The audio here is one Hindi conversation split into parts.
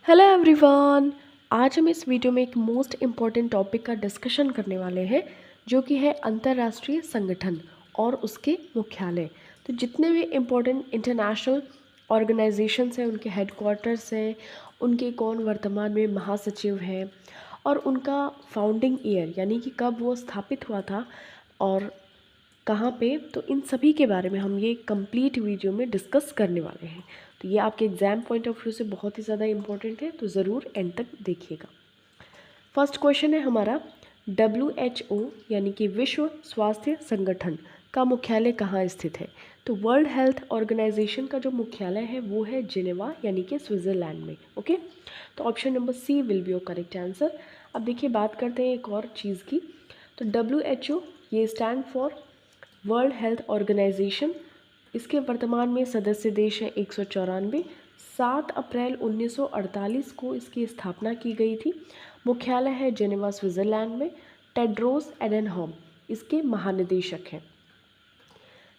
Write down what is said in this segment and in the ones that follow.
Hello everyone. आज हम इस वीडियो में एक मोस्ट इम्पॉर्टेंट टॉपिक का डिस्कशन करने वाले हैं जो कि है अंतर्राष्ट्रीय संगठन और उसके मुख्यालय। तो जितने भी इम्पोर्टेंट इंटरनेशनल ऑर्गेनाइजेशंस हैं उनके हेडक्वार्टर्स हैं, उनके कौन वर्तमान में महासचिव हैं और उनका फाउंडिंग ईयर यानी कि कब वो स्थापित हुआ था और कहाँ पे, तो इन सभी के बारे में हम ये कंप्लीट वीडियो में डिस्कस करने वाले हैं। तो ये आपके एग्जाम पॉइंट ऑफ व्यू से बहुत ही ज़्यादा इंपॉर्टेंट है, तो ज़रूर एंड तक देखिएगा। फर्स्ट क्वेश्चन है हमारा, WHO यानी कि विश्व स्वास्थ्य संगठन का मुख्यालय कहाँ स्थित है? तो वर्ल्ड हेल्थ ऑर्गेनाइजेशन का जो मुख्यालय है वो है जिनेवा यानी कि स्विट्ज़रलैंड में। ओके, तो option number C will be your correct answer. अब देखिए बात करते हैं एक और चीज़ की। तो WHO ये stand for World Health Organization. इसके वर्तमान में सदस्य देश हैं 194। 7 अप्रैल 1948 को इसकी स्थापना की गई थी। मुख्यालय है जेनेवा स्विट्ज़रलैंड में। टेड्रोस एडेनहॉम इसके महानिदेशक हैं।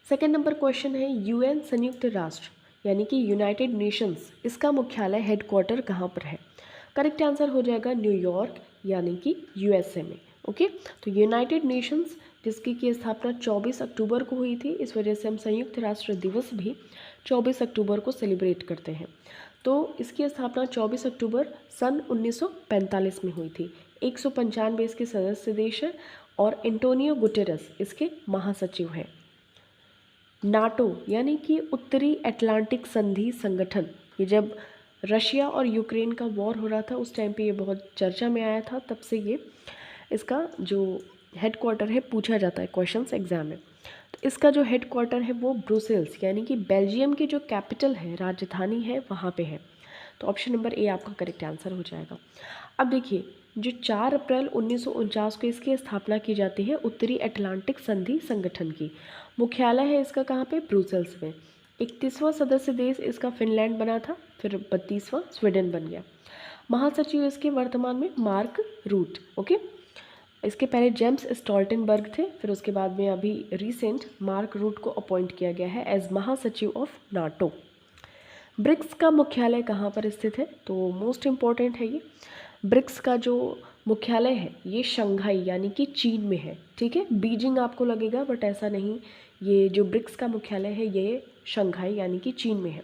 सेकेंड नंबर क्वेश्चन है, UN संयुक्त राष्ट्र यानी कि यूनाइटेड नेशंस, इसका मुख्यालय हेडक्वार्टर कहाँ पर है? करेक्ट आंसर हो जाएगा न्यूयॉर्क यानी कि USA में। ओके, तो यूनाइटेड नेशंस जिसकी की स्थापना 24 अक्टूबर को हुई थी, इस वजह से हम संयुक्त राष्ट्र दिवस भी 24 अक्टूबर को सेलिब्रेट करते हैं। तो इसकी स्थापना 24 अक्टूबर सन 1945 में हुई थी। 195 इसके सदस्य देश हैं और एंटोनियो गुटेरस इसके महासचिव हैं। नाटो यानी कि उत्तरी अटलांटिक संधि संगठन, ये जब रशिया और यूक्रेन का वॉर हो रहा था उस टाइम पे ये बहुत चर्चा में आया था, तब से ये इसका जो हेडक्वार्टर है पूछा जाता है क्वेश्चंस एग्जाम में। तो इसका जो हेडक्वार्टर है वो ब्रुसेल्स यानी कि बेल्जियम की जो कैपिटल है, राजधानी है, वहाँ पे है। तो ऑप्शन नंबर ए आपका करेक्ट आंसर हो जाएगा। अब देखिए, जो 4 अप्रैल 1949 को इसकी स्थापना की जाती है उत्तरी अटलांटिक संधि संगठन की। मुख्यालय है इसका कहाँ पे? ब्रुसेल्स में। 31वां सदस्य देश इसका फिनलैंड बना था, फिर 32वां स्वीडन बन गया। महासचिव इसके वर्तमान में मार्क रूट। ओके, इसके पहले जेम्स स्टोल्टनबर्ग थे, फिर उसके बाद में अभी रिसेंट मार्क रूट को अपॉइंट किया गया है एज महासचिव ऑफ नाटो। ब्रिक्स का मुख्यालय कहाँ पर स्थित है? तो मोस्ट इम्पॉर्टेंट है ये। ब्रिक्स का जो मुख्यालय है ये शंघाई यानी कि चीन में है। ठीक है, बीजिंग आपको लगेगा बट ऐसा नहीं, ये जो ब्रिक्स का मुख्यालय है ये शंघाई यानी कि चीन में है।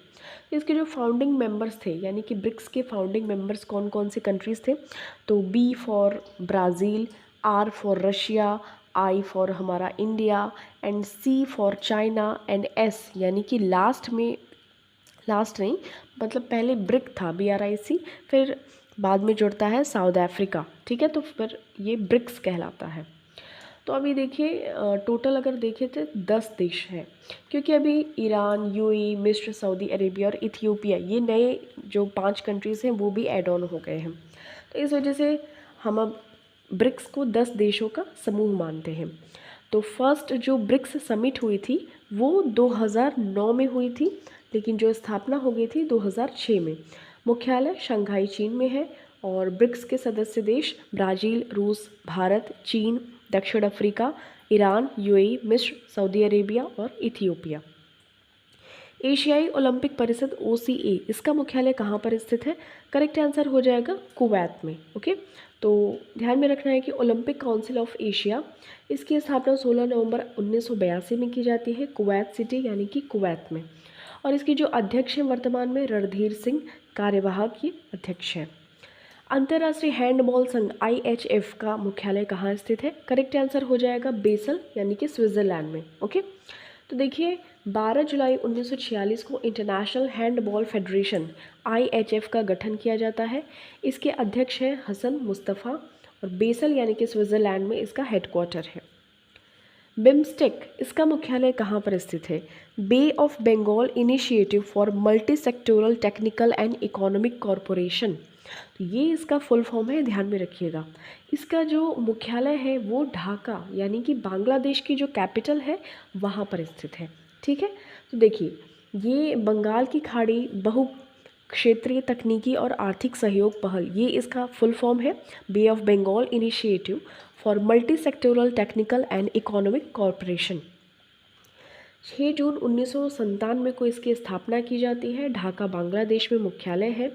इसके जो फाउंडिंग मेंबर्स थे यानी कि ब्रिक्स के फाउंडिंग मेंबर्स कौन कौन से कंट्रीज़ थे? तो B for Brazil, R for Russia, I for हमारा India and C for China and S यानी कि लास्ट में, लास्ट नहीं मतलब पहले ब्रिक था BRIC, फिर बाद में जुड़ता है साउथ अफ्रीका। ठीक है, तो फिर ये ब्रिक्स कहलाता है। तो अभी देखिए टोटल अगर देखें तो 10 देश हैं, क्योंकि अभी ईरान, UAE, मिस्र, सऊदी अरेबिया और इथियोपिया ये नए जो 5 कंट्रीज़ हैं वो भी ऐड ऑन हो गए हैं। तो इस वजह से हम अब ब्रिक्स को 10 देशों का समूह मानते हैं। तो फर्स्ट जो ब्रिक्स समिट हुई थी वो 2009 में हुई थी, लेकिन जो स्थापना हो गई थी 2006 में। मुख्यालय शंघाई चीन में है और ब्रिक्स के सदस्य देश ब्राज़ील, रूस, भारत, चीन, दक्षिण अफ्रीका, ईरान, UAE, मिस्र, सऊदी अरेबिया और इथियोपिया। एशियाई ओलंपिक परिषद OCA इसका मुख्यालय कहाँ पर स्थित है? करेक्ट आंसर हो जाएगा कुवैत में। ओके, तो ध्यान में रखना है कि ओलंपिक काउंसिल ऑफ एशिया, इसकी स्थापना 16 नवंबर 1982 में की जाती है कुवैत सिटी यानी कि कुवैत में। और इसकी जो अध्यक्ष हैं वर्तमान में रणधीर सिंह, कार्यवाहक ये अध्यक्ष हैं। अंतर्राष्ट्रीय हैंडबॉल संघ IHF का मुख्यालय कहाँ स्थित है? करेक्ट आंसर हो जाएगा बेसल यानी कि स्विट्ज़रलैंड में। ओके, तो देखिए 12 जुलाई 1946 को इंटरनेशनल हैंडबॉल फेडरेशन IHF का गठन किया जाता है। इसके अध्यक्ष हैं हसन मुस्तफ़ा और बेसल यानी कि स्विट्ज़रलैंड में इसका हेडक्वार्टर है। बिम्स्टेक इसका मुख्यालय कहाँ पर स्थित है? Bay of Bengal initiative for multi sectoral technical and economic corporation, तो ये इसका फुल फॉर्म है, ध्यान में रखिएगा। इसका जो मुख्यालय है वो ढाका यानी कि बांग्लादेश की जो कैपिटल है वहाँ पर स्थित है। ठीक है, तो देखिए ये बंगाल की खाड़ी बहु क्षेत्रीय तकनीकी और आर्थिक सहयोग पहल, ये इसका फुल फॉर्म है, Bay of Bengal initiative for multi sectoral technical and economic corporation. 6 जून 1997 को इसकी स्थापना की जाती है। ढाका बांग्लादेश में मुख्यालय है।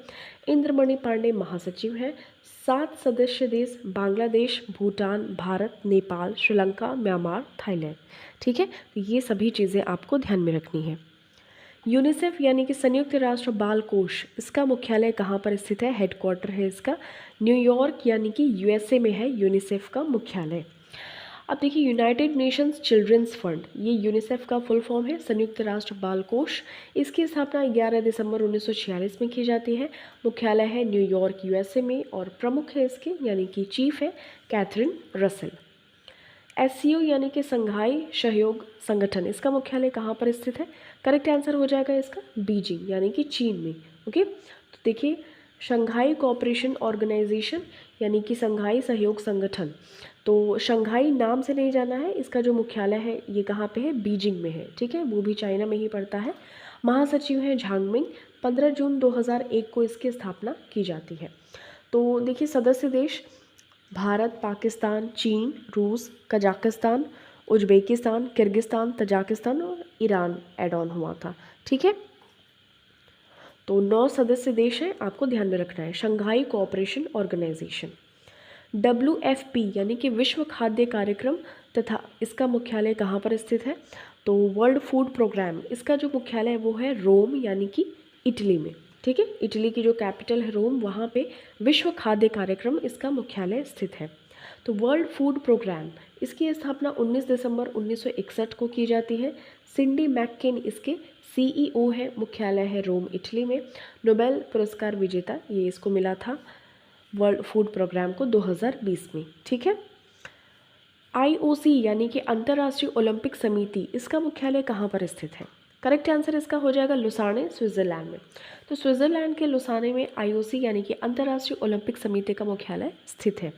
इंद्रमणि पांडे महासचिव है। 7 सदस्य देश बांग्लादेश, भूटान, भारत, नेपाल, श्रीलंका, म्यांमार, थाईलैंड। ठीक है, तो ये सभी चीज़ें आपको ध्यान में रखनी है। यूनिसेफ यानी कि संयुक्त राष्ट्र बाल कोष, इसका मुख्यालय कहाँ पर स्थित है? हेडक्वार्टर है इसका न्यूयॉर्क यानी कि यूएसए में है यूनिसेफ का मुख्यालय। अब देखिए यूनाइटेड नेशंस चिल्ड्रंस फंड, ये यूनिसेफ का फुल फॉर्म है, संयुक्त राष्ट्र बाल कोष। इसकी स्थापना 11 दिसंबर 1946 में की जाती है। मुख्यालय है न्यूयॉर्क यूएसए में और प्रमुख है इसके यानी कि चीफ है कैथरीन रसेल। एससीओ यानी कि संघाई सहयोग संगठन, इसका मुख्यालय कहाँ पर स्थित है? करेक्ट आंसर हो जाएगा इसका बीजिंग यानी कि चीन में। ओके, तो देखिए शंघाई कोऑपरेशन ऑर्गेनाइजेशन यानी कि संघाई सहयोग संगठन, तो शंघाई नाम से नहीं जाना है, इसका जो मुख्यालय है ये कहाँ पे है? बीजिंग में है। ठीक है, वो भी चाइना में ही पड़ता है। महासचिव है झांगमिंग। 15 जून 2001 को इसकी स्थापना की जाती है। तो देखिए सदस्य देश भारत, पाकिस्तान, चीन, रूस, कजाकिस्तान, उज्बेकिस्तान, किर्गिस्तान, तजाकिस्तान और ईरान ऐड ऑन हुआ था। ठीक है, तो 9 सदस्य देश हैं, आपको ध्यान में रखना है। Shanghai cooperation organisation. WFP यानी कि विश्व खाद्य कार्यक्रम तथा इसका मुख्यालय कहाँ पर स्थित है? तो वर्ल्ड फूड प्रोग्राम, इसका जो मुख्यालय है वो है रोम यानी कि इटली में। ठीक है, इटली की जो कैपिटल है रोम, वहाँ पे विश्व खाद्य कार्यक्रम इसका मुख्यालय स्थित है। तो वर्ल्ड फूड प्रोग्राम, इसकी स्थापना 19 दिसंबर 1961 को की जाती है। सिंडी मैककेन इसके CEO है। मुख्यालय है रोम इटली में। नोबेल पुरस्कार विजेता ये इसको मिला था वर्ल्ड फूड प्रोग्राम को 2020 में। ठीक है, IOC यानी कि अंतर्राष्ट्रीय ओलंपिक समिति, इसका मुख्यालय कहाँ पर स्थित है? करेक्ट आंसर इसका हो जाएगा लुसाने, स्विट्ज़रलैंड में। तो स्विट्ज़रलैंड के लुसाने में IOC यानी कि अंतर्राष्ट्रीय ओलंपिक समिति का मुख्यालय स्थित है।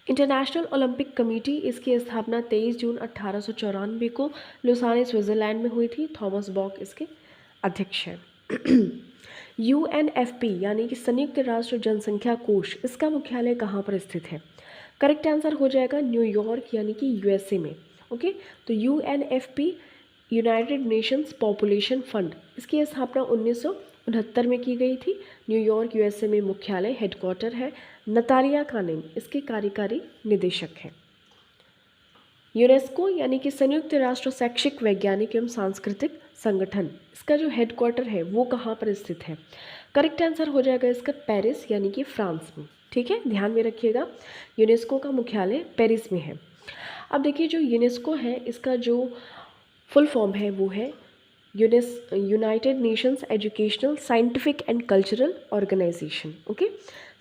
इंटरनेशनल ओलंपिक कमेटी, इसकी स्थापना 23 जून 1894 को लुसाने, स्विट्ज़रलैंड में हुई थी। थॉमस बॉक इसके अध्यक्ष हैं। UNFP यानी कि संयुक्त राष्ट्र जनसंख्या कोष, इसका मुख्यालय कहाँ पर स्थित है? करेक्ट आंसर हो जाएगा न्यूयॉर्क यानी कि यूएसए में। ओके, तो UNFP United Nations population fund, इसकी स्थापना 1969 में की गई थी। न्यूयॉर्क यूएसए में मुख्यालय हेडक्वार्टर है। नतालिया कानेम इसके कार्यकारी निदेशक हैं। यूनेस्को यानी कि संयुक्त राष्ट्र शैक्षिक, वैज्ञानिक एवं सांस्कृतिक संगठन, इसका जो हेडक्वार्टर है वो कहाँ पर स्थित है? करेक्ट आंसर हो जाएगा इसका पेरिस यानी कि फ्रांस में। ठीक है, ध्यान में रखिएगा यूनेस्को का मुख्यालय पेरिस में है। अब देखिए जो यूनेस्को है इसका जो फुल फॉर्म है वो है United Nations Educational, Scientific and Cultural Organization. Okay,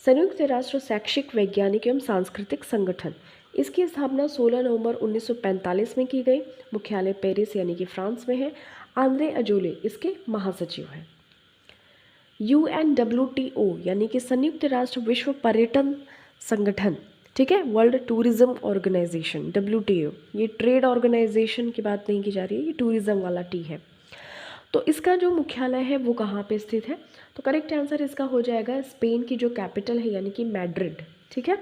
संयुक्त राष्ट्र शैक्षिक, वैज्ञानिक एवं सांस्कृतिक संगठन, इसकी स्थापना 16 नवंबर 1945 में की गई। मुख्यालय पेरिस यानी कि फ्रांस में है। आंद्रे अजोले इसके महासचिव हैं। UNWTO यानी कि संयुक्त राष्ट्र विश्व पर्यटन संगठन, ठीक है, वर्ल्ड टूरिज्म ऑर्गेनाइजेशन, WTO, ये ट्रेड ऑर्गेनाइजेशन की बात नहीं की जा रही है, ये टूरिज्म वाला टी है। तो इसका जो मुख्यालय है वो कहाँ पे स्थित है? तो करेक्ट आंसर इसका हो जाएगा स्पेन की जो कैपिटल है यानी कि मैड्रिड। ठीक है,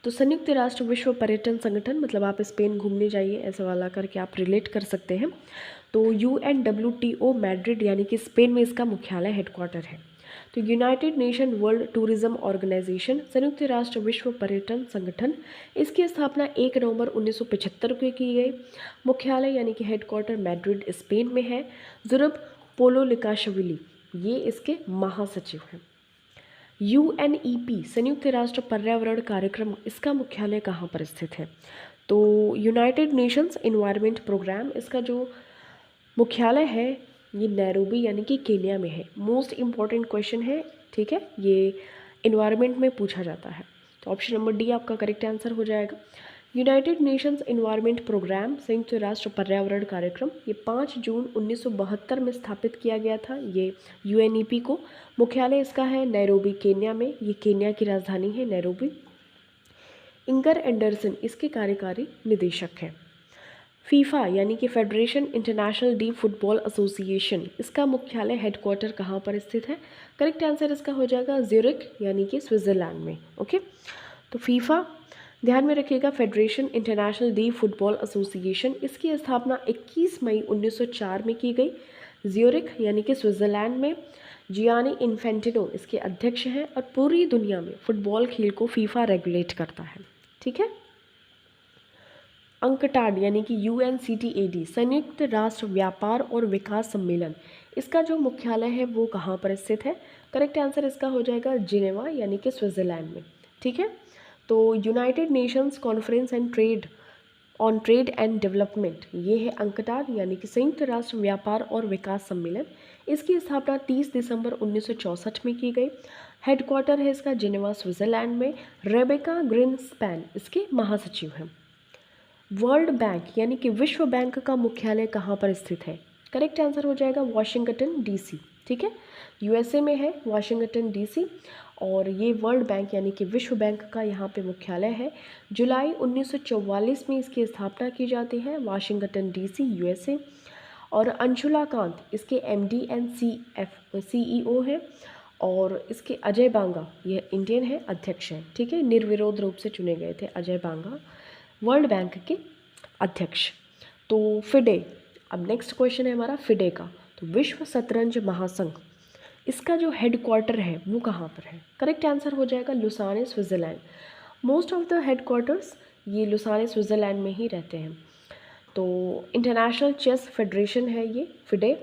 तो संयुक्त राष्ट्र विश्व पर्यटन संगठन, मतलब आप स्पेन घूमने जाइए ऐसा वाला करके आप रिलेट कर सकते हैं। तो UNWTO मैड्रिड यानी कि स्पेन में इसका मुख्यालय हेडक्वार्टर है। तो United Nation World Tourism Organization, संयुक्त राष्ट्र विश्व पर्यटन संगठन, इसकी स्थापना 1 नवंबर 1975 को की गई। मुख्यालय यानी कि हेडक्वार्टर मैड्रिड स्पेन में है। जुरब पोलोलिकाशविली ये इसके महासचिव हैं। UNEP संयुक्त राष्ट्र पर्यावरण कार्यक्रम, इसका मुख्यालय कहाँ पर स्थित है? तो यूनाइटेड नेशंस एनवायरनमेंट प्रोग्राम, इसका जो मुख्यालय है ये नैरोबी यानी कि केन्या में है। मोस्ट इम्पॉर्टेंट क्वेश्चन है, ठीक है, ये एनवायरनमेंट में पूछा जाता है। तो ऑप्शन नंबर डी आपका करेक्ट आंसर हो जाएगा। यूनाइटेड नेशंस एनवायरनमेंट प्रोग्राम, संयुक्त राष्ट्र पर्यावरण कार्यक्रम, ये 5 जून 1972 में स्थापित किया गया था ये UNEP को। मुख्यालय इसका है नैरोबी केन्या में, ये केन्या की राजधानी है नैरोबी। इंगर एंडरसन इसके कार्यकारी निदेशक हैं। फीफा यानी कि federation international D football association, इसका मुख्यालय हेडक्वार्टर कहाँ पर स्थित है? करेक्ट आंसर इसका हो जाएगा ज्यूरिख यानी कि स्विट्ज़रलैंड में। ओके, तो फीफा ध्यान में रखिएगा, federation international D football association, इसकी स्थापना 21 मई 1904 में की गई। ज्यूरिख यानी कि स्विट्ज़रलैंड में जियानी इन्फेंटिनो इसके अध्यक्ष हैं और पूरी दुनिया में फुटबॉल खेल को फीफा रेगुलेट करता है। ठीक है। अंकटाड यानी कि UNCTAD, संयुक्त राष्ट्र व्यापार और विकास सम्मेलन, इसका जो मुख्यालय है वो कहाँ पर स्थित है? करेक्ट आंसर इसका हो जाएगा जिनेवा यानी कि स्विट्ज़रलैंड में। ठीक है। तो United Nations conference and trade on trade and development, ये है अंकटाड यानी कि संयुक्त राष्ट्र व्यापार और विकास सम्मेलन। इसकी स्थापना 30 दिसंबर 1964 में की गई। हेडक्वार्टर है इसका जिनेवा स्विट्ज़रलैंड में। रेबेका ग्रिनस्पैन इसके महासचिव हैं। वर्ल्ड बैंक यानी कि विश्व बैंक का मुख्यालय कहाँ पर स्थित है? करेक्ट आंसर हो जाएगा वाशिंगटन DC। ठीक है। USA में है वाशिंगटन DC, और ये वर्ल्ड बैंक यानी कि विश्व बैंक का यहाँ पे मुख्यालय है। जुलाई 1944 में इसकी स्थापना की जाती है, वाशिंगटन DC USA। और अंशुला कांत इसके MD एंड CEO हैं, और इसके अजय बांगा ये इंडियन है, अध्यक्ष हैं। ठीक है। निर्विरोध रूप से चुने गए थे अजय बांगा वर्ल्ड बैंक के अध्यक्ष। तो फिडे, अब नेक्स्ट क्वेश्चन है हमारा फिडे का। तो विश्व शतरंज महासंघ, इसका जो हेडक्वार्टर है वो कहाँ पर है? करेक्ट आंसर हो जाएगा Lausanne Switzerland. Most of the headquarters ये लुसाने स्विट्ज़रलैंड में ही रहते हैं। तो इंटरनेशनल चेस फेडरेशन है ये फिडे।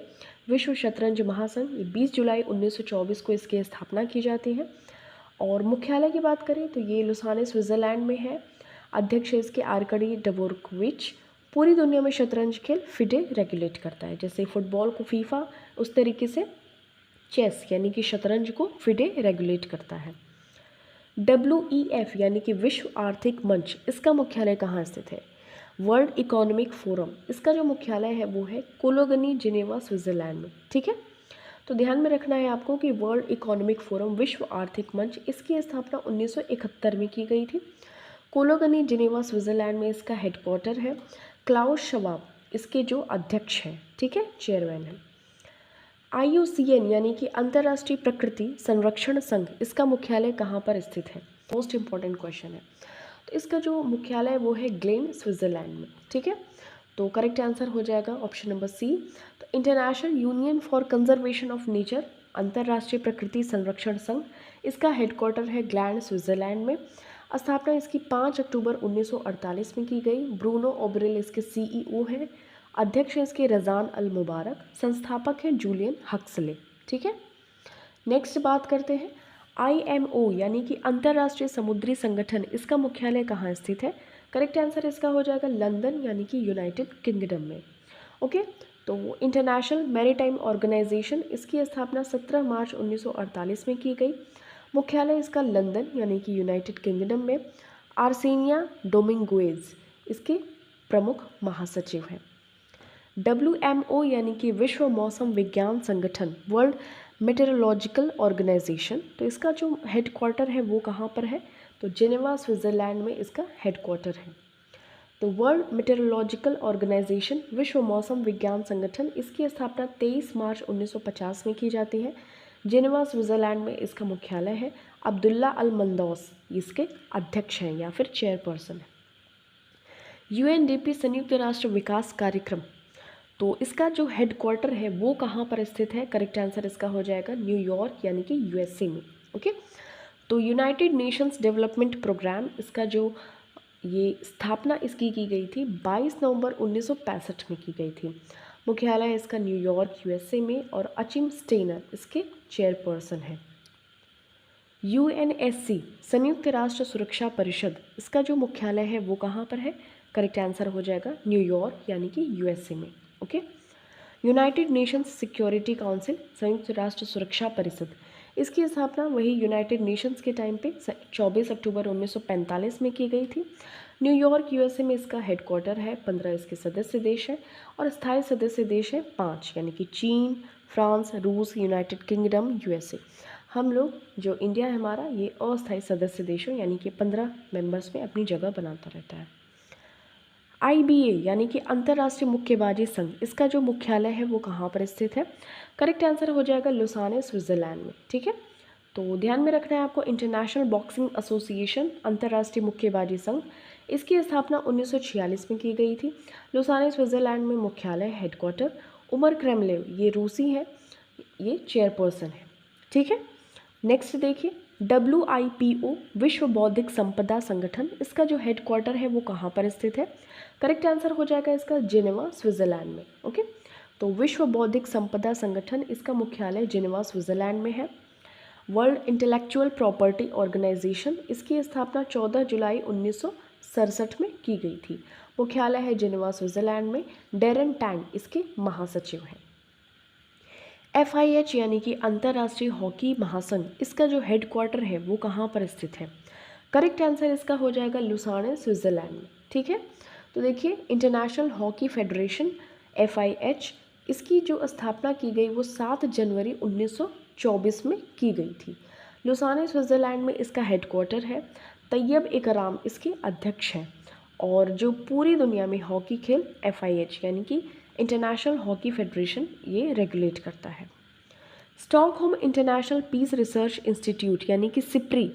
विश्व शतरंज महासंघ, ये 20 जुलाई 1924 को इसकी स्थापना की जाती है। और मुख्यालय की बात करें तो ये लुसाने स्विट्ज़रलैंड में है। अध्यक्ष इसके आर्कडी डवोरकोविच। पूरी दुनिया में शतरंज खेल फिडे रेगुलेट करता है। जैसे फुटबॉल को फीफा, उस तरीके से चेस यानी कि शतरंज को फिडे रेगुलेट करता है। WEF यानी कि विश्व आर्थिक मंच, इसका मुख्यालय कहाँ स्थित है? वर्ल्ड इकोनॉमिक फोरम, इसका जो मुख्यालय है वो है कोलोगनी जिनेवा स्विट्ज़रलैंड में। ठीक है। तो ध्यान में रखना है आपको कि वर्ल्ड इकोनॉमिक फोरम, विश्व आर्थिक मंच, इसकी स्थापना 1971 में की गई थी। कोलोगनी जिनेवा स्विट्ज़रलैंड में इसका हेडक्वार्टर है। क्लाउस शवाब इसके जो अध्यक्ष हैं, ठीक है, चेयरमैन हैं। IUCN यानी कि अंतर्राष्ट्रीय प्रकृति संरक्षण संघ, इसका मुख्यालय कहाँ पर स्थित है? मोस्ट इंपॉर्टेंट क्वेश्चन है। तो इसका जो मुख्यालय है वो है ग्लेन स्विट्ज़रलैंड में। ठीक है। तो करेक्ट आंसर हो जाएगा ऑप्शन नंबर C। तो international union for conservation of nature, अंतर्राष्ट्रीय प्रकृति संरक्षण संघ, इसका हेडक्वार्टर है ग्लैंड स्विट्ज़रलैंड में। स्थापना इसकी 5 अक्टूबर 1948 में की गई। ब्रूनो ओब्रेल इसके CEO हैं। अध्यक्ष हैं इसके रज़ान अल मुबारक। संस्थापक हैं जूलियन हक्सले। ठीक है। नेक्स्ट बात करते हैं IMO यानी कि अंतर्राष्ट्रीय समुद्री संगठन, इसका मुख्यालय कहाँ स्थित है? करेक्ट आंसर इसका हो जाएगा लंदन यानी कि यूनाइटेड किंगडम में। ओके। तो इंटरनेशनल मैरीटाइम ऑर्गेनाइजेशन, इसकी स्थापना 17 मार्च 1948 में की गई। मुख्यालय इसका लंदन यानी कि यूनाइटेड किंगडम में। आर्सेनिया डोमिंगुएज इसके प्रमुख महासचिव हैं। WMO यानी कि विश्व मौसम विज्ञान संगठन, वर्ल्ड मेटेरोलॉजिकल ऑर्गेनाइजेशन, तो इसका जो हेडक्वार्टर है वो कहाँ पर है? तो जिनेवा स्विट्ज़रलैंड में इसका हेडक्वार्टर है। तो वर्ल्ड मेटेरोलॉजिकल ऑर्गेनाइजेशन, विश्व मौसम विज्ञान संगठन, इसकी स्थापना 23 मार्च 1950 में की जाती है। जिनेवा स्विट्ज़रलैंड में इसका मुख्यालय है। अब्दुल्ला अल मंदौस इसके अध्यक्ष हैं या फिर चेयरपर्सन है। UNDP संयुक्त राष्ट्र विकास कार्यक्रम, तो इसका जो हेडक्वार्टर है वो कहाँ पर स्थित है? करेक्ट आंसर इसका हो जाएगा न्यूयॉर्क यानी कि USA में। ओके। तो यूनाइटेड नेशंस डेवलपमेंट प्रोग्राम, इसका जो ये स्थापना इसकी की गई थी 22 नवंबर 1965 में की गई थी। मुख्यालय इसका न्यूयॉर्क USA में, और अचिम स्टेनर इसके चेयरपर्सन है। UNSC संयुक्त राष्ट्र सुरक्षा परिषद, इसका जो मुख्यालय है वो कहाँ पर है? करेक्ट आंसर हो जाएगा न्यूयॉर्क यानी कि USA में। Okay. United Nations security council, संयुक्त राष्ट्र सुरक्षा परिषद, इसकी स्थापना वही यूनाइटेड नेशंस के टाइम पे 24 अक्टूबर 1945 में की गई थी। न्यूयॉर्क USA में इसका हेडक्वार्टर है। 15 इसके सदस्य देश हैं, और स्थायी सदस्य देश हैं 5 यानी कि चीन, फ्रांस, रूस, यूनाइटेड किंगडम, USA। हम लोग जो इंडिया है हमारा, ये अस्थायी सदस्य देशों यानी कि 15 मेंबर्स में अपनी जगह बनाता रहता है। IBA यानी कि अंतर्राष्ट्रीय मुक्केबाजी संघ, इसका जो मुख्यालय है वो कहाँ पर स्थित है? करेक्ट आंसर हो जाएगा लुसाने स्विट्ज़रलैंड में। ठीक है। तो ध्यान में रखना है आपको, इंटरनेशनल बॉक्सिंग एसोसिएशन, अंतर्राष्ट्रीय मुक्केबाजी संघ, इसकी स्थापना 1946 में की गई थी। लुसाने स्विट्ज़रलैंड में मुख्यालय, हेडक्वार्टर। उमर क्रेमलेव, ये रूसी है, ये चेयरपर्सन है। ठीक है, नेक्स्ट देखिए, WIPO, विश्व बौद्धिक संपदा संगठन, इसका जो हेडक्वार्टर है वो कहाँ पर स्थित है? करेक्ट आंसर हो जाएगा इसका जिनेवा, स्विट्ज़रलैंड में। ओके, तो विश्व बौद्धिक संपदा संगठन, इसका मुख्यालय जिनेवा, स्विट्ज़रलैंड में है। वर्ल्ड इंटेलेक्चुअल प्रॉपर्टी ऑर्गेनाइजेशन, इसकी स्थापना 14 जुलाई 1967 में की गई थी। मुख्यालय है जिनेवा, स्विट्ज़रलैंड में। डेरन टैंग इसके महासचिव हैं। FIH यानी कि अंतर्राष्ट्रीय हॉकी महासंघ, इसका जो हेडक्वार्टर है वो कहाँ पर स्थित है? करेक्ट आंसर इसका हो जाएगा लुसाने, स्विट्ज़रलैंड में। ठीक है, तो देखिए, इंटरनेशनल हॉकी फेडरेशन FIH, इसकी जो स्थापना की गई वो 7 जनवरी 1924 में की गई थी। लुसाने, स्विट्ज़रलैंड में इसका हेडक्वार्टर है। तैयब इकराम इसके अध्यक्ष हैं। और जो पूरी दुनिया में हॉकी खेल FIH यानी कि इंटरनेशनल हॉकी फेडरेशन ये रेगुलेट करता है। Stockholm International Peace Research Institute यानी कि सिप्री,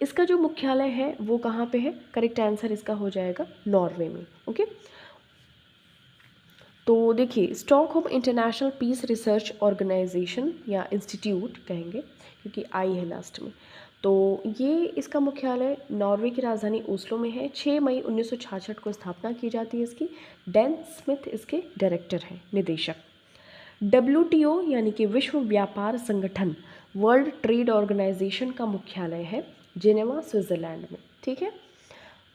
इसका जो मुख्यालय है वो कहाँ पे है? करेक्ट आंसर इसका हो जाएगा नॉर्वे में। ओके, तो देखिए, Stockholm International Peace Research Organization या इंस्टीट्यूट कहेंगे क्योंकि आई है लास्ट में, तो ये इसका मुख्यालय नॉर्वे की राजधानी ओस्लो में है। 6 मई 1966 को स्थापना की जाती है इसकी। डैन स्मिथ इसके डायरेक्टर हैं, निदेशक। WTO यानी कि विश्व व्यापार संगठन, वर्ल्ड ट्रेड ऑर्गेनाइजेशन का मुख्यालय है जिनेवा, स्विट्ज़रलैंड में। ठीक है,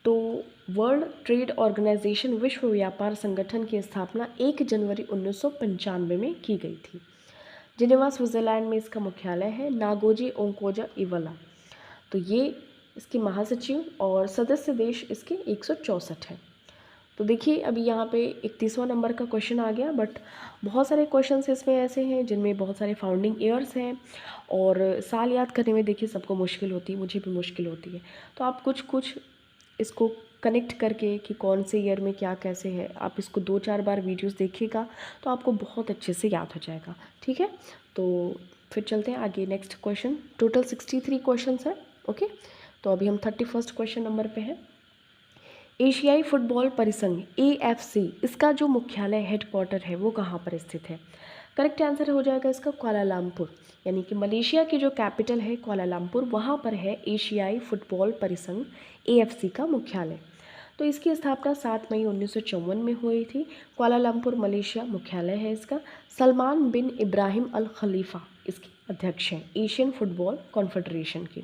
तो वर्ल्ड ट्रेड ऑर्गेनाइजेशन, विश्व व्यापार संगठन की स्थापना 1 जनवरी 1995 में की गई थी। जिनेवा, स्विट्ज़रलैंड में इसका मुख्यालय है। नागोजी ओंकोजा इवला, तो ये इसके महासचिव और सदस्य देश इसके 164 हैं। तो देखिए, अभी यहाँ पे 31वां नंबर का क्वेश्चन आ गया, बट बहुत सारे क्वेश्चंस इसमें ऐसे हैं जिनमें बहुत सारे फाउंडिंग ईयर्स हैं और साल याद करने में देखिए सबको मुश्किल होती है, मुझे भी मुश्किल होती है। तो आप कुछ कुछ इसको कनेक्ट करके कि कौन से ईयर में क्या कैसे है, आप इसको 2-4 बार वीडियोस देखिएगा तो आपको बहुत अच्छे से याद हो जाएगा। ठीक है, तो फिर चलते हैं आगे। नेक्स्ट क्वेश्चन, टोटल 63 क्वेश्चन है। ओके, तो अभी हम 31 क्वेश्चन नंबर पे हैं। एशियाई फुटबॉल परिसंघ AFC, इसका जो मुख्यालय हेडक्वार्टर है वो कहाँ पर स्थित है? करेक्ट आंसर हो जाएगा इसका कुआलालंपुर, यानी कि मलेशिया की जो कैपिटल है कुआलालंपुर, वहाँ पर है एशियाई फुटबॉल परिसंघ AFC का मुख्यालय। तो इसकी स्थापना 7 मई 1954 में हुई थी। कुआलालंपुर, मलेशिया मुख्यालय है इसका। सलमान बिन इब्राहिम अल खलीफा इसके अध्यक्ष हैं एशियन फुटबॉल कॉन्फेडरेशन के।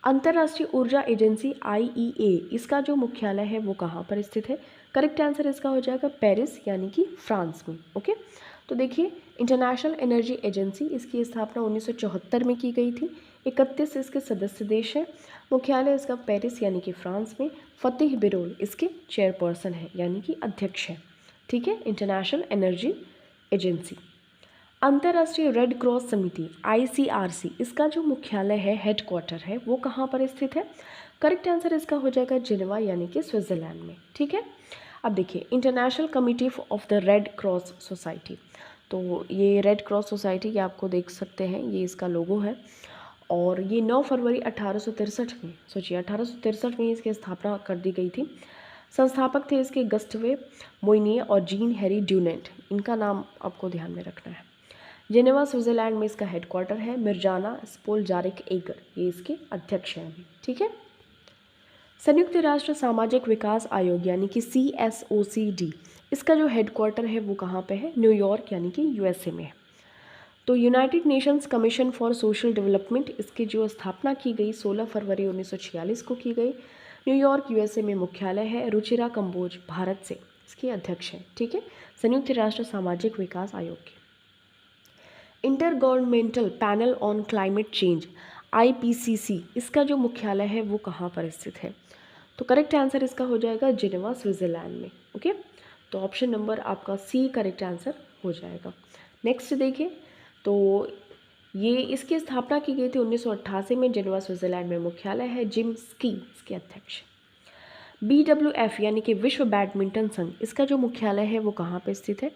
अंतर्राष्ट्रीय ऊर्जा एजेंसी IEA, इसका जो मुख्यालय है वो कहाँ पर स्थित है? करेक्ट आंसर इसका हो जाएगा पेरिस, यानी कि फ्रांस में। ओके, तो देखिए, इंटरनेशनल एनर्जी एजेंसी, इसकी स्थापना 1974 में की गई थी। 31 इसके सदस्य देश हैं। मुख्यालय इसका पेरिस यानी कि फ्रांस में। फतेह बिरोल इसके चेयरपर्सन है यानी कि अध्यक्ष है। ठीक है, इंटरनेशनल एनर्जी एजेंसी। अंतर्राष्ट्रीय रेड क्रॉस समिति ICRC, इसका जो मुख्यालय है, हेडक्वार्टर है, वो कहाँ पर स्थित है? करेक्ट आंसर इसका हो जाएगा जिनेवा यानी कि स्विट्ज़रलैंड में। ठीक है, अब देखिए, international committee of the red cross society, तो ये रेड क्रॉस सोसाइटी ये आपको देख सकते हैं, ये इसका लोगो है। और ये 9 फरवरी 1863 में, सोचिए 1863 में इसकी स्थापना कर दी गई थी। संस्थापक थे इसके गस्टवे मोइनिए और जीन हैरी ड्यूनेंट, इनका नाम आपको ध्यान में रखना है। जिनेवा, स्विट्ज़रलैंड में इसका हेडक्वार्टर है। मिर्जाना स्पोलजारिक एगर, ये इसके अध्यक्ष हैं अभी। ठीक है, संयुक्त राष्ट्र सामाजिक विकास आयोग यानी कि CSOCD, इसका जो हेडक्वार्टर है वो कहाँ पे है? न्यूयॉर्क यानी कि USA में है। तो United Nations commission for social development, इसकी जो स्थापना की गई 16 फरवरी 1946 को की गई। न्यूयॉर्क USA में मुख्यालय है। रुचिरा कंबोज भारत से इसके अध्यक्ष हैं। ठीक है, संयुक्त राष्ट्र सामाजिक विकास आयोग के। Inter governmental panel on climate change IPCC, इसका जो मुख्यालय है वो कहाँ पर स्थित है? तो करेक्ट आंसर इसका हो जाएगा जिनेवा, स्विट्ज़रलैंड में। ओके, तो ऑप्शन नंबर आपका C करेक्ट आंसर हो जाएगा। नेक्स्ट देखिए, तो ये इसकी स्थापना की गई थी 1988 में। जिनेवा, स्विट्ज़रलैंड में मुख्यालय है। जिम स्की इसके अध्यक्ष। BWF यानी कि विश्व बैडमिंटन संघ, इसका जो मुख्यालय है वो कहाँ पर स्थित है?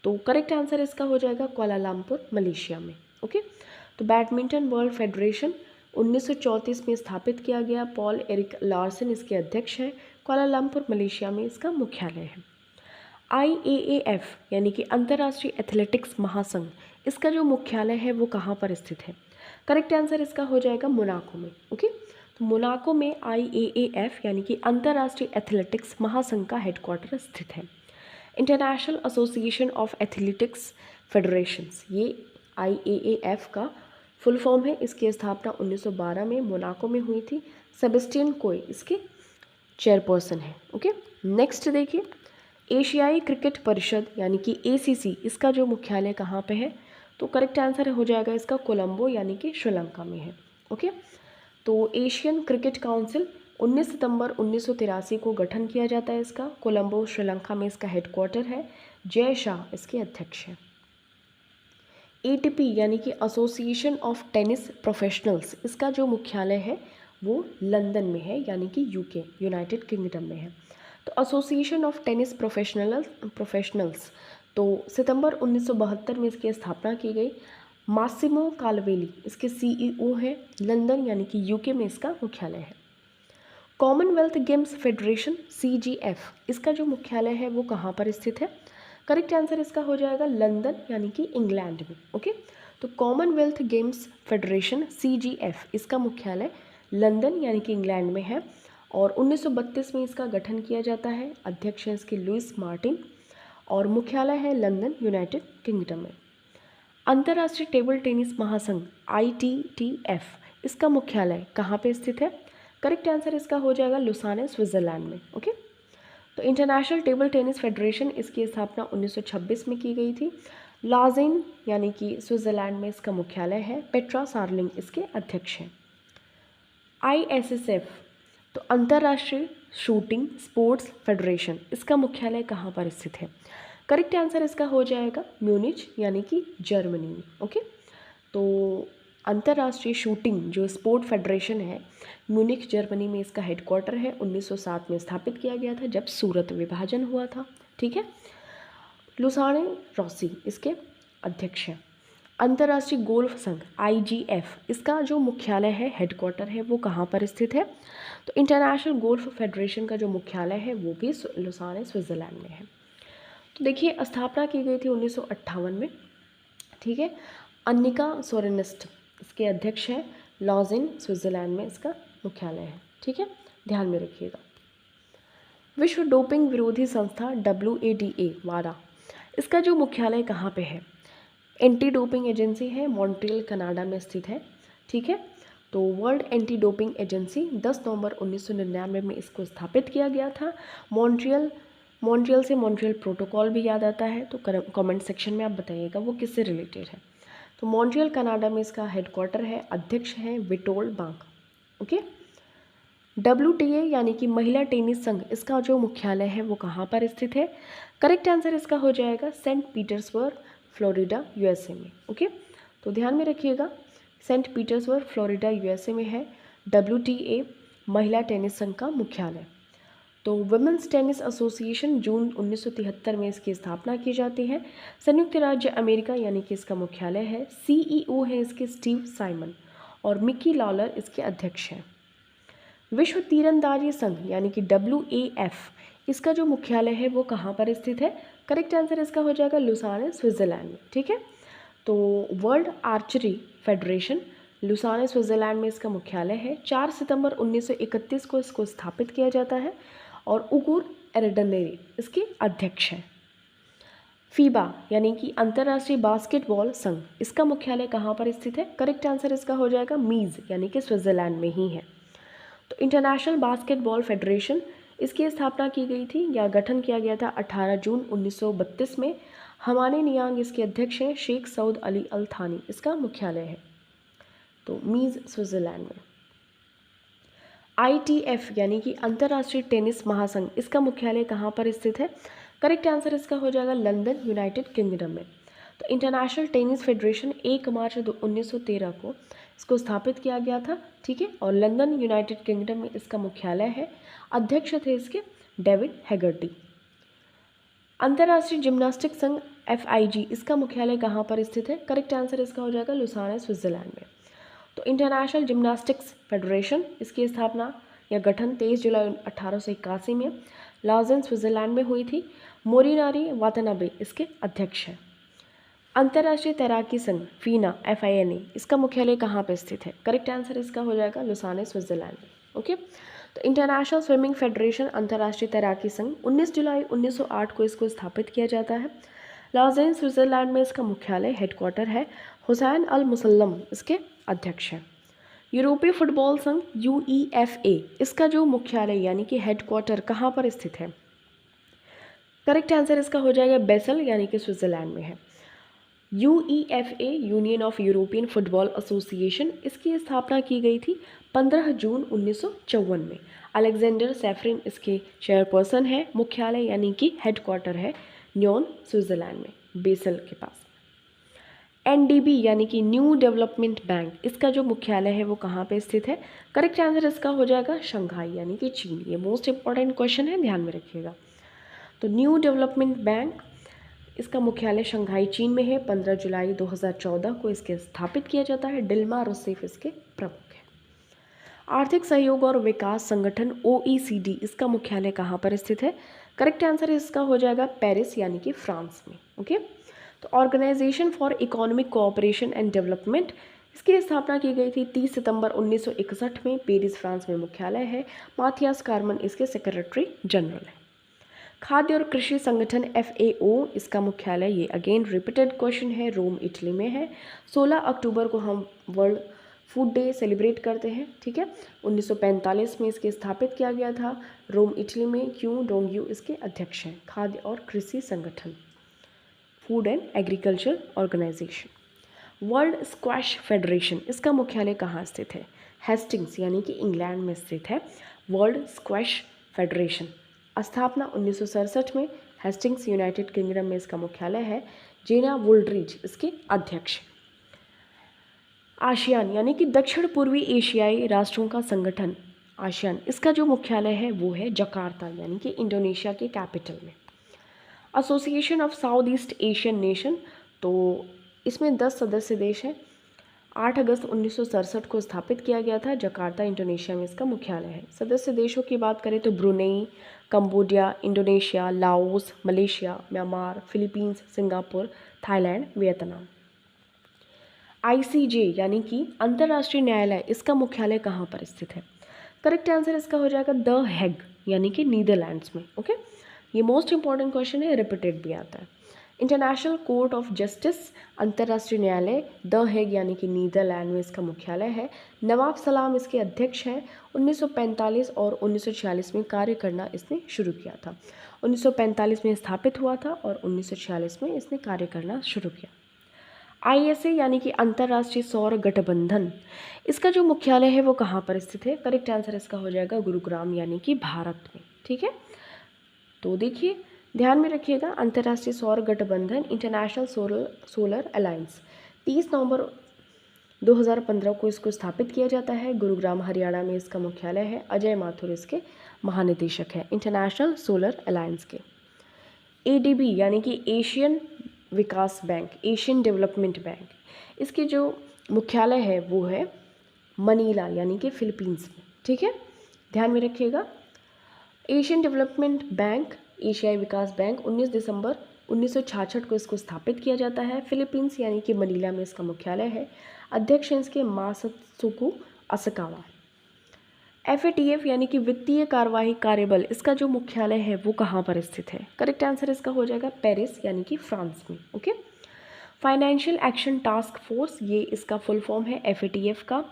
तो करेक्ट आंसर इसका हो जाएगा कुआलालंपुर, मलेशिया में। ओके, तो बैडमिंटन वर्ल्ड फेडरेशन 1934 में स्थापित किया गया, पॉल एरिक लार्सन इसके अध्यक्ष हैं, कुआलालंपुर मलेशिया में इसका मुख्यालय है। IAAF यानी कि अंतर्राष्ट्रीय एथलेटिक्स महासंघ, इसका जो मुख्यालय है वो कहाँ पर स्थित है? करेक्ट आंसर इसका हो जाएगा मोनाको में। ओके, तो मोनाको में IAAF यानी कि अंतर्राष्ट्रीय एथलेटिक्स महासंघ का हेडक्वार्टर स्थित है। International association of athletics federations, ये IAAF का फुल फॉर्म है। इसकी स्थापना 1912 में मोनाको में हुई थी। सेबेस्टियन कोय इसके चेयरपर्सन है। ओके, नेक्स्ट देखिए, एशियाई क्रिकेट परिषद यानी कि ACC, इसका जो मुख्यालय कहाँ पे है? तो करेक्ट आंसर हो जाएगा इसका कोलंबो यानी कि श्रीलंका में है। ओके, तो एशियन क्रिकेट काउंसिल 19 सितंबर 1983 को गठन किया जाता है इसका। कोलंबो श्रीलंका में इसका हेडक्वार्टर है। जय शाह इसके अध्यक्ष हैं। ATP यानी कि एसोसिएशन ऑफ टेनिस प्रोफेशनल्स, इसका जो मुख्यालय है वो लंदन में है यानी कि UK यूनाइटेड किंगडम में है। तो एसोसिएशन ऑफ टेनिस प्रोफेशनल्स तो सितंबर 1972 में इसकी स्थापना की गई। मासिमो कालवेली इसके CEO हैं, लंदन यानी कि UK में इसका मुख्यालय है। कॉमनवेल्थ गेम्स फेडरेशन CGF, इसका जो मुख्यालय है वो कहाँ पर स्थित है? करेक्ट आंसर इसका हो जाएगा लंदन यानी कि इंग्लैंड में। ओके, तो कॉमनवेल्थ गेम्स फेडरेशन CGF, इसका मुख्यालय लंदन यानी कि इंग्लैंड में है और 1932 में इसका गठन किया जाता है। अध्यक्ष हैं इसके लुइस मार्टिन और मुख्यालय है लंदन यूनाइटेड किंगडम में। अंतर्राष्ट्रीय टेबल टेनिस महासंघ ITTF, इसका मुख्यालय कहाँ पे स्थित है? करेक्ट आंसर इसका हो जाएगा लुसाने स्विट्ज़रलैंड में। ओके, तो इंटरनेशनल टेबल टेनिस फेडरेशन, इसकी स्थापना 1926 में की गई थी। लाजेन यानी कि स्विट्ज़रलैंड में इसका मुख्यालय है। पेट्रा सार्लिंग इसके अध्यक्ष हैं। ISSF तो अंतर्राष्ट्रीय शूटिंग स्पोर्ट्स फेडरेशन, इसका मुख्यालय कहाँ पर स्थित है? करेक्ट आंसर इसका हो जाएगा म्यूनिच यानी कि जर्मनी में। ओके, तो अंतर्राष्ट्रीय शूटिंग जो स्पोर्ट फेडरेशन है म्यूनिच जर्मनी में इसका हेडक्वार्टर है। 1907 में स्थापित किया गया था जब सूरत विभाजन हुआ था। ठीक है, लुसाने रॉसी इसके अध्यक्ष हैं। अंतर्राष्ट्रीय गोल्फ संघ IGF, इसका जो मुख्यालय है हेडक्वार्टर है वो कहाँ पर स्थित है? तो इंटरनेशनल गोल्फ फेडरेशन का जो मुख्यालय है वो भी लुसाने स्विट्ज़रलैंड में है। तो देखिए, स्थापना की गई थी 1958 में। ठीक है, अन्निका सोरेनिस्ट इसके अध्यक्ष हैं। लॉजेन स्विट्ज़रलैंड में इसका मुख्यालय है। ठीक है, ध्यान में रखिएगा। विश्व डोपिंग विरोधी संस्था WADA वाडा, इसका जो मुख्यालय कहाँ पे है? एंटी डोपिंग एजेंसी है, मॉन्ट्रियल कनाडा में स्थित है। ठीक है, तो वर्ल्ड एंटी डोपिंग एजेंसी 10 नवंबर 1999 में इसको स्थापित किया गया था। मॉन्ट्रियल से मॉन्ट्रियल प्रोटोकॉल भी याद आता है, तो कमेंट सेक्शन में आप बताइएगा वो किससे रिलेटेड है। तो मॉन्ट्रियल कनाडा में इसका हेडक्वार्टर है। अध्यक्ष हैं विटोल्ड बांक। ओके, WTA यानी कि महिला टेनिस संघ, इसका जो मुख्यालय है वो कहाँ पर स्थित है? करेक्ट आंसर इसका हो जाएगा सेंट पीटर्सबर्ग फ्लोरिडा USA में। ओके, तो ध्यान में रखिएगा, सेंट पीटर्सबर्ग फ्लोरिडा USA में है WTA महिला टेनिस संघ का मुख्यालय। तो वुमेंस टेनिस एसोसिएशन जून 1973 में इसकी स्थापना की जाती है। संयुक्त राज्य अमेरिका यानी कि इसका मुख्यालय है। CEO है इसके स्टीव साइमन और मिकी लॉलर इसके अध्यक्ष हैं। विश्व तीरंदाजी संघ यानी कि WAF, इसका जो मुख्यालय है वो कहाँ पर स्थित है? करेक्ट आंसर इसका हो जाएगा लुसाने स्विट्ज़रलैंड में। ठीक है, तो world archery federation Lausanne Switzerland में इसका मुख्यालय है। 4 सितंबर 1931 को इसको स्थापित किया जाता है और उगुर एरडनेरी इसके अध्यक्ष हैं। फीबा यानी कि अंतर्राष्ट्रीय बास्केटबॉल संघ, इसका मुख्यालय कहाँ पर स्थित है? करेक्ट आंसर इसका हो जाएगा मीज़ यानी कि स्विट्ज़रलैंड में ही है। तो इंटरनेशनल बास्केटबॉल फेडरेशन, इसकी स्थापना की गई थी या गठन किया गया था 18 जून 1932 में। हमाने नियांग इसके अध्यक्ष हैं। शेख सऊद अली अल थानी इसका मुख्यालय है। तो मीज़ स्विट्ज़रलैंड में। ITF यानी कि अंतर्राष्ट्रीय टेनिस महासंघ, इसका मुख्यालय कहाँ पर स्थित है? करेक्ट आंसर इसका हो जाएगा लंदन यूनाइटेड किंगडम में। तो इंटरनेशनल टेनिस फेडरेशन 1 मार्च 1913 को इसको स्थापित किया गया था। ठीक है, और लंदन यूनाइटेड किंगडम में इसका मुख्यालय है। अध्यक्ष थे इसके डेविड हैगर्टी। अंतर्राष्ट्रीय जिम्नास्टिक संघ FIG इसका मुख्यालय कहाँ पर स्थित है? करेक्ट आंसर इसका हो जाएगा लुसाने, स्विट्जरलैंड में। तो इंटरनेशनल जिम्नास्टिक्स फेडरेशन इसकी स्थापना या गठन 23 जुलाई 1881 में लाउजेन, स्विट्जरलैंड में हुई थी। मोरिनारी वातनाबे इसके अध्यक्ष हैं। अंतर्राष्ट्रीय तैराकी संघ FINA FINA इसका मुख्यालय कहाँ पर स्थित है? करेक्ट आंसर इसका हो जाएगा लुसाने, स्विट्जरलैंड में। ओके, तो इंटरनेशनल स्विमिंग फेडरेशन अंतर्राष्ट्रीय तैराकी संघ 19 जुलाई 1908 को इसको स्थापित किया जाता है। लाउजेन, स्विट्जरलैंड में इसका मुख्यालय हेडक्वार्टर है। हुसैन अल मुसल्लम इसके अध्यक्ष हैं। यूरोपीय फुटबॉल संघ UEFA इसका जो मुख्यालय यानी कि हेडक्वार्टर कहाँ पर स्थित है? करेक्ट आंसर इसका हो जाएगा बेसल यानी कि स्विट्जरलैंड में है। UEFA union of European football association इसकी स्थापना की गई थी 15 जून 1954 में। अलेक्जेंडर सैफरिन इसके चेयरपर्सन है। मुख्यालय यानी कि हेडक्वार्टर है न्योन, स्विट्जरलैंड में, बेसल के पास। NDB यानी कि न्यू डेवलपमेंट बैंक इसका जो मुख्यालय है वो कहाँ पे स्थित है? करेक्ट आंसर इसका हो जाएगा शंघाई यानी कि चीन। ये मोस्ट इंपॉर्टेंट क्वेश्चन है, ध्यान में रखिएगा। तो न्यू डेवलपमेंट बैंक इसका मुख्यालय शंघाई चीन में है। 15 जुलाई 2014 को इसके स्थापित किया जाता है। डिल्मा रूसेफ इसके प्रमुख हैं। आर्थिक सहयोग और विकास संगठन OECD इसका मुख्यालय कहाँ पर स्थित है? करेक्ट आंसर इसका हो जाएगा पेरिस यानी कि फ्रांस में। ओके, तो Organization for Economic Cooperation and Development इसकी स्थापना की गई थी 30 सितंबर 1961 में। पेरिस फ्रांस में मुख्यालय है। माथियास कार्मन इसके सेक्रेटरी जनरल है। खाद्य और कृषि संगठन FAO इसका मुख्यालय, ये अगेन रिपीटेड क्वेश्चन है, रोम इटली में है। 16 अक्टूबर को हम वर्ल्ड फूड डे सेलिब्रेट करते हैं। ठीक है, 1945 में इसके स्थापित किया गया था रोम इटली में। क्यों? डोंग्यू इसके अध्यक्ष हैं। खाद्य और कृषि संगठन, food and agriculture organization. World Squash Federation इसका मुख्यालय कहाँ स्थित है? हेस्टिंग्स यानी कि इंग्लैंड में स्थित है वर्ल्ड स्क्वैश फेडरेशन। स्थापना 1967 में। हेस्टिंग्स यूनाइटेड किंगडम में इसका मुख्यालय है। जेना वुल्ड्रिज इसके अध्यक्ष। आसियान यानी कि दक्षिण पूर्वी एशियाई राष्ट्रों का संगठन आसियान इसका जो मुख्यालय है वो है जकार्ता यानी कि इंडोनेशिया के कैपिटल में। Association of south east Asian nation, तो इसमें 10 सदस्य देश हैं। 8 अगस्त 1967 को स्थापित किया गया था। जकार्ता इंडोनेशिया में इसका मुख्यालय है। सदस्य देशों की बात करें तो Brunei, Cambodia, Indonesia, Laos, Malaysia, Myanmar, Philippines, Singapore, Thailand, Vietnam. ICJ यानी कि अंतर्राष्ट्रीय न्यायालय इसका मुख्यालय कहाँ पर स्थित है? करेक्ट आंसर इसका हो जाएगा द हेग यानी कि नीदरलैंड्स में। ओके, ये मोस्ट इंपॉर्टेंट क्वेश्चन है, रिपीटेड भी आता है। इंटरनेशनल कोर्ट ऑफ जस्टिस अंतर्राष्ट्रीय न्यायालय द हेग यानी कि नीदरलैंड में इसका मुख्यालय है। नवाब सलाम इसके अध्यक्ष हैं। 1945 और 1946 में कार्य करना इसने शुरू किया था। 1945 में स्थापित हुआ था और 1946 में इसने कार्य करना शुरू किया। ISA यानी कि अंतर्राष्ट्रीय सौर गठबंधन इसका जो मुख्यालय है वो कहाँ पर स्थित है? करेक्ट आंसर इसका हो जाएगा गुरुग्राम यानी कि भारत में। ठीक है, तो देखिए ध्यान में रखिएगा, अंतर्राष्ट्रीय सौर गठबंधन इंटरनेशनल सोलर अलायंस 30 नवंबर 2015 को इसको स्थापित किया जाता है। गुरुग्राम हरियाणा में इसका मुख्यालय है। अजय माथुर इसके महानिदेशक हैं इंटरनेशनल सोलर अलायंस के। ADB यानी कि एशियन विकास बैंक, एशियन डेवलपमेंट बैंक, इसके जो मुख्यालय है वो है मनीला यानी कि फिलीपींस में। ठीक है, ध्यान में रखिएगा। एशियन डेवलपमेंट बैंक, एशियाई विकास बैंक 19 दिसंबर 1966 को इसको स्थापित किया जाता है। फिलीपींस यानी कि मनीला में इसका मुख्यालय है। अध्यक्ष हैं इसके मासत्सुको असाकावा। FATF यानी कि वित्तीय कार्यवाही कार्यबल इसका जो मुख्यालय है वो कहाँ पर स्थित है? करेक्ट आंसर इसका हो जाएगा पेरिस यानी कि फ्रांस में। Okay, financial action task force ये इसका फुल फॉर्म है FATF का।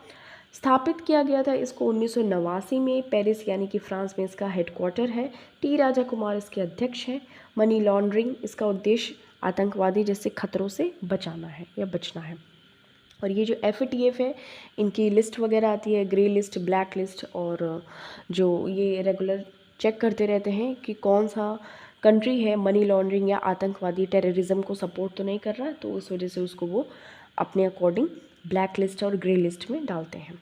स्थापित किया गया था इसको 1989 में। पेरिस यानी कि फ्रांस में इसका हेडक्वार्टर है। T राजा कुमार इसके अध्यक्ष हैं। मनी लॉन्ड्रिंग इसका उद्देश्य आतंकवादी जैसे खतरों से बचाना है या बचना है। और ये जो FATF है इनकी लिस्ट वगैरह आती है, ग्रे लिस्ट, ब्लैक लिस्ट, और जो ये रेगुलर चेक करते रहते हैं कि कौन सा कंट्री है मनी लॉन्ड्रिंग या आतंकवादी टेररिज्म को सपोर्ट तो नहीं कर रहा है, तो उस वजह से उसको वो अपने अकॉर्डिंग ब्लैक लिस्ट और ग्रे लिस्ट में डालते हैं।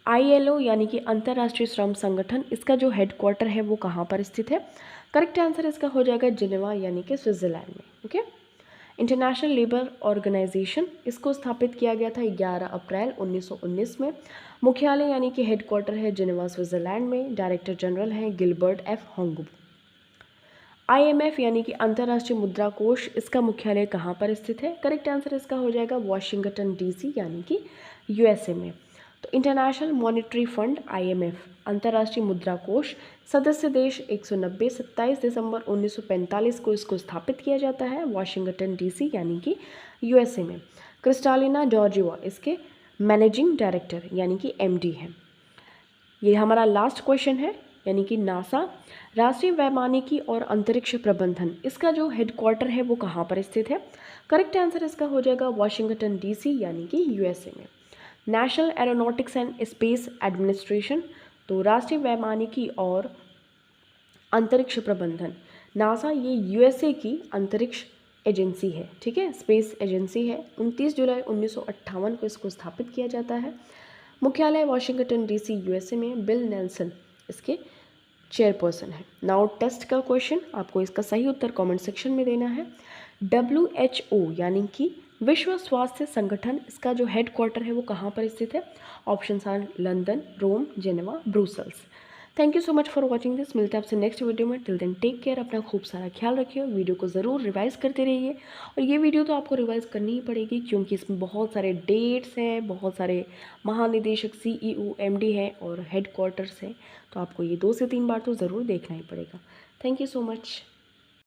ILO यानी कि अंतर्राष्ट्रीय श्रम संगठन, इसका जो हेडक्वार्टर है वो कहाँ पर स्थित है? करेक्ट आंसर इसका हो जाएगा जिनेवा यानी कि स्विट्ज़रलैंड में। ओके। इंटरनेशनल लेबर ऑर्गेनाइजेशन, इसको स्थापित किया गया था 11 अप्रैल 1919 में। मुख्यालय यानी कि हेडक्वार्टर है जिनेवा स्विट्ज़रलैंड में। डायरेक्टर जनरल हैं गिलबर्ट एफ होंगबो। IMF यानी कि अंतर्राष्ट्रीय मुद्रा कोष, इसका मुख्यालय कहाँ पर स्थित है? करेक्ट आंसर इसका हो जाएगा वॉशिंगटन DC यानी कि USA में। तो इंटरनेशनल मॉनेटरी फंड IMF, अंतर्राष्ट्रीय मुद्रा कोष, सदस्य देश 190, 27 दिसंबर 1945 को इसको स्थापित किया जाता है वॉशिंगटन DC यानी कि USA में। क्रिस्टालिना जॉर्जिवा इसके मैनेजिंग डायरेक्टर यानी कि MD है। ये हमारा लास्ट क्वेश्चन है, यानी कि नासा, राष्ट्रीय वैमानिकी और अंतरिक्ष प्रबंधन, इसका जो हेडक्वार्टर है वो कहाँ पर स्थित है? करेक्ट आंसर इसका हो जाएगा वॉशिंगटन DC यानी कि USA में। National aeronautics and space administration, तो राष्ट्रीय वैमानिकी और अंतरिक्ष प्रबंधन, नासा, ये USA की अंतरिक्ष एजेंसी है, ठीक है, स्पेस एजेंसी है। 29 जुलाई 1958 को इसको स्थापित किया जाता है। मुख्यालय वॉशिंगटन DC USA में। बिल नेल्सन इसके चेयरपर्सन है। नाउ टेस्ट का क्वेश्चन, आपको इसका सही उत्तर कमेंट सेक्शन में देना है। WHO यानी कि विश्व स्वास्थ्य संगठन, इसका जो हेडक्वार्टर है वो कहाँ पर स्थित है? Options are London, Rome, Geneva, Brussels. Thank you so much for watching this. मिलते हैं आपसे नेक्स्ट वीडियो में। टिल देन टेक केयर, अपना खूब सारा ख्याल रखिए। वीडियो को ज़रूर रिवाइज़ करते रहिए, और ये वीडियो तो आपको रिवाइज़ करनी ही पड़ेगी क्योंकि इसमें बहुत सारे डेट्स हैं, बहुत सारे महानिदेशक CEO MD हैं और हेडक्वार्टर्स हैं, तो आपको ये 2 से 3 बार तो ज़रूर देखना ही पड़ेगा। Thank you so much.